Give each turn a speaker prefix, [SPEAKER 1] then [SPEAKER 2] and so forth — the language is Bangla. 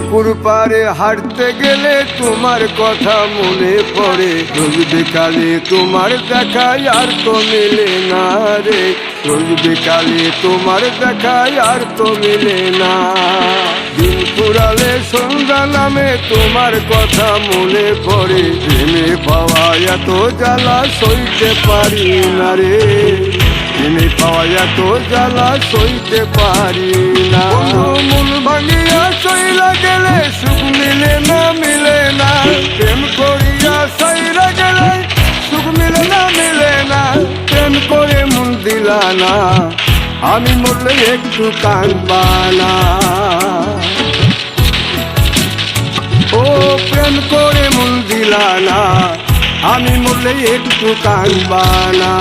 [SPEAKER 1] পুকুর পাড়ে হাঁটতে গেলে তোমার কথা মনে পড়ে, রোজ বিকালে তোমার দেখায় আর তো মিলে না রে, রোজ বিকালে তোমার দেখায় আর তো মিলে না। দিন ফুরালে সন্ধ্যা নামে তোমার কথা মনে পড়ে, প্রেমে পাওয়া এত জ্বালা সইতে পারি না রে, প্রেমে পাওয়া এত জ্বালা সইতে পারি না। মন ভাঙিয়া সইলা গেলে সুখ মিলে না, মিলে না, প্রেম করিয়া সইরা গেলে সুখ মিলে না, মিলে না, প্রেম করে মন দিলা না, আমি মরলে একটু কাঁদবা না। ও প্রেম করে মন দিলা না, আমি মরলে একটু কাঁদবা না।